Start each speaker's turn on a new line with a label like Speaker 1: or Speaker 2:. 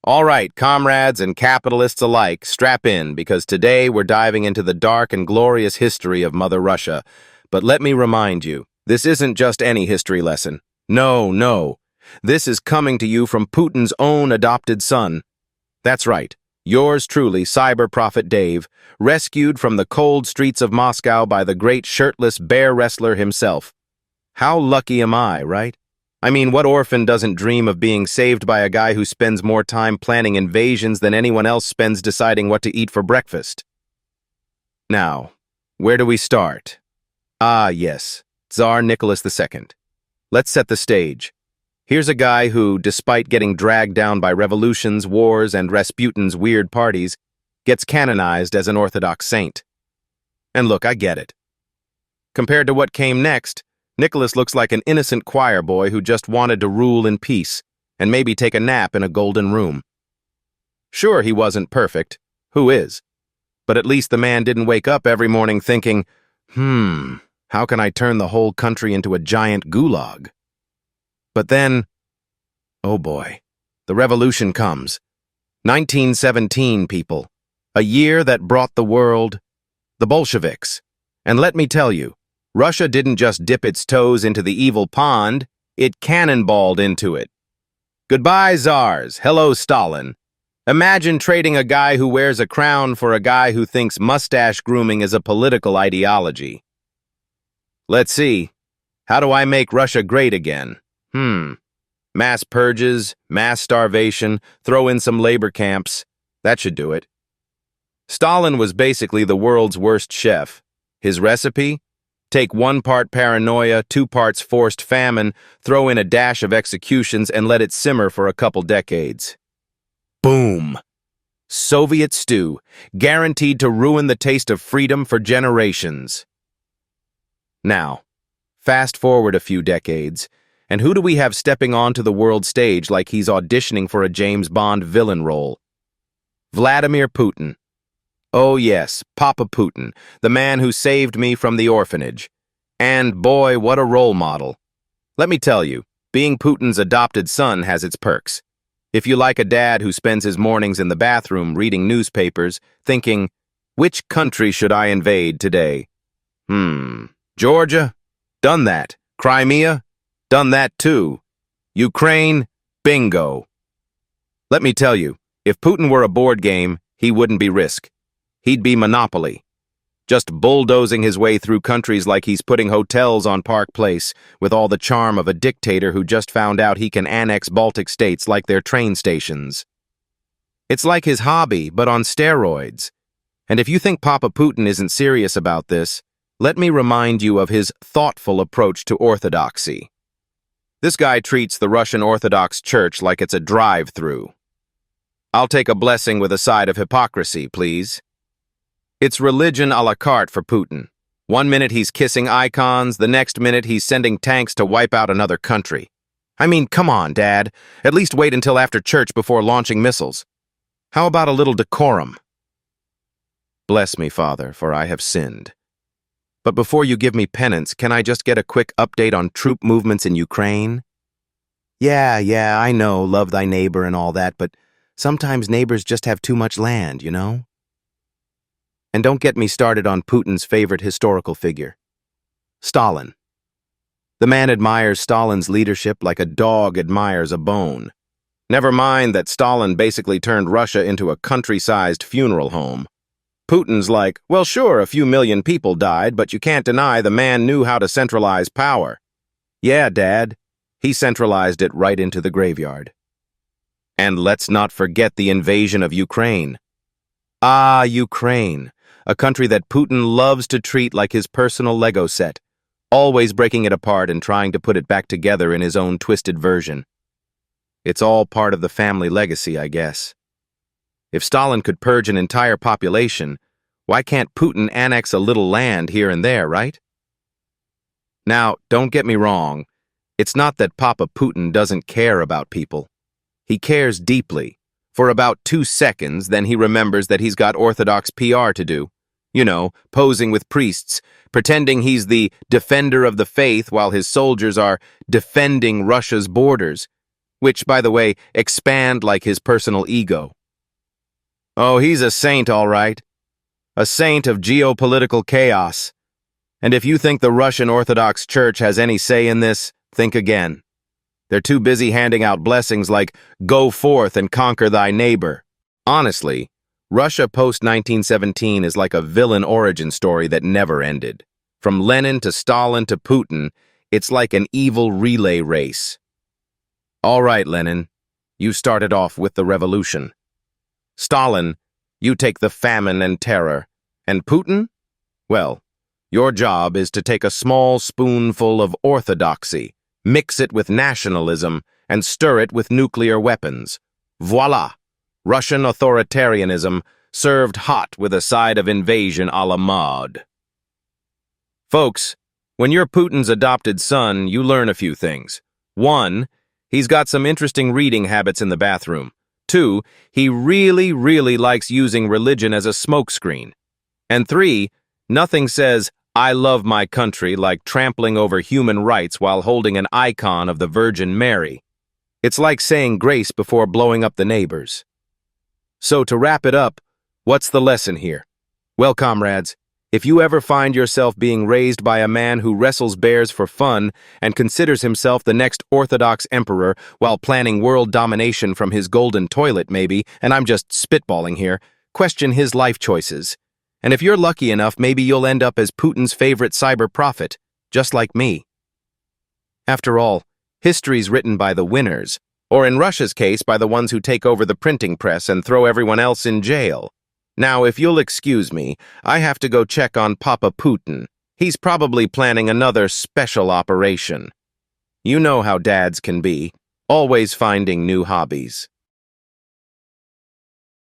Speaker 1: All right, comrades and capitalists alike, strap in, because today we're diving into the dark and glorious history of Mother Russia. But let me remind you, this isn't just any history lesson. No, no. This is coming to you from Putin's own adopted son. That's right, yours truly, Cyber Prophet Dave, rescued from the cold streets of Moscow by the great shirtless bear wrestler himself. How lucky am I, right? I mean, what orphan doesn't dream of being saved by a guy who spends more time planning invasions than anyone else spends deciding what to eat for breakfast? Now, where do we start? Ah, yes, Tsar Nicholas II. Let's set the stage. Here's a guy who, despite getting dragged down by revolutions, wars, and Rasputin's weird parties, gets canonized as an Orthodox saint. And look, I get it. Compared to what came next, Nicholas looks like an innocent choir boy who just wanted to rule in peace and maybe take a nap in a golden room. Sure, he wasn't perfect. Who is? But at least the man didn't wake up every morning thinking, how can I turn the whole country into a giant gulag? But then, oh boy, the revolution comes. 1917, people. A year that brought the world the Bolsheviks. And let me tell you, Russia didn't just dip its toes into the evil pond, it cannonballed into it. Goodbye, czars. Hello, Stalin. Imagine trading a guy who wears a crown for a guy who thinks mustache grooming is a political ideology. Let's see. How do I make Russia great again? Mass purges, mass starvation, throw in some labor camps. That should do it. Stalin was basically the world's worst chef. His recipe? Take 1 part paranoia, 2 parts forced famine, throw in a dash of executions, and let it simmer for a couple decades. Boom! Soviet stew, guaranteed to ruin the taste of freedom for generations. Now, fast forward a few decades, and who do we have stepping onto the world stage like he's auditioning for a James Bond villain role? Vladimir Putin. Oh yes, Papa Putin, the man who saved me from the orphanage. And boy, what a role model. Let me tell you, being Putin's adopted son has its perks. If you like a dad who spends his mornings in the bathroom reading newspapers, thinking, which country should I invade today? Georgia? Done that. Crimea? Done that too. Ukraine? Bingo. Let me tell you, if Putin were a board game, he wouldn't be Risk. He'd be Monopoly, just bulldozing his way through countries like he's putting hotels on Park Place with all the charm of a dictator who just found out he can annex Baltic states like their train stations. It's like his hobby, but on steroids. And if you think Papa Putin isn't serious about this, let me remind you of his thoughtful approach to orthodoxy. This guy treats the Russian Orthodox Church like it's a drive-through. I'll take a blessing with a side of hypocrisy, please. It's religion a la carte for Putin. 1 minute he's kissing icons, the next minute he's sending tanks to wipe out another country. I mean, come on, Dad. At least wait until after church before launching missiles. How about a little decorum? Bless me, Father, for I have sinned. But before you give me penance, can I just get a quick update on troop movements in Ukraine? Yeah, I know, love thy neighbor and all that, but sometimes neighbors just have too much land, you know? And don't get me started on Putin's favorite historical figure, Stalin. The man admires Stalin's leadership like a dog admires a bone. Never mind that Stalin basically turned Russia into a country-sized funeral home. Putin's like, well, sure, a few million people died, but you can't deny the man knew how to centralize power. Yeah, Dad, he centralized it right into the graveyard. And let's not forget the invasion of Ukraine. Ah, Ukraine. A country that Putin loves to treat like his personal Lego set, always breaking it apart and trying to put it back together in his own twisted version. It's all part of the family legacy, I guess. If Stalin could purge an entire population, why can't Putin annex a little land here and there, right? Now, don't get me wrong. It's not that Papa Putin doesn't care about people. He cares deeply. For about 2 seconds, then he remembers that he's got Orthodox PR to do. You know, posing with priests, pretending he's the defender of the faith while his soldiers are defending Russia's borders. which, by the way, expand like his personal ego. Oh, he's a saint, all right. A saint of geopolitical chaos. And if you think the Russian Orthodox Church has any say in this, think again. They're too busy handing out blessings like, go forth and conquer thy neighbor. Honestly, Russia post-1917 is like a villain origin story that never ended. From Lenin to Stalin to Putin, it's like an evil relay race. All right, Lenin, you started off with the revolution. Stalin, you take the famine and terror. And Putin? Well, your job is to take a small spoonful of orthodoxy, mix it with nationalism, and stir it with nuclear weapons. Voila! Russian authoritarianism served hot with a side of invasion a la mode. Folks, when you're Putin's adopted son, you learn a few things. 1, he's got some interesting reading habits in the bathroom. 2, he really likes using religion as a smokescreen. And 3, nothing says, I love my country like trampling over human rights while holding an icon of the Virgin Mary. It's like saying grace before blowing up the neighbors. So to wrap it up, what's the lesson here? Well, comrades, if you ever find yourself being raised by a man who wrestles bears for fun and considers himself the next Orthodox emperor while planning world domination from his golden toilet maybe, and I'm just spitballing here, question his life choices. And if you're lucky enough, maybe you'll end up as Putin's favorite cyber prophet, just like me. After all, history's written by the winners, or in Russia's case, by the ones who take over the printing press and throw everyone else in jail. Now, if you'll excuse me, I have to go check on Papa Putin. He's probably planning another special operation. You know how dads can be, always finding new hobbies.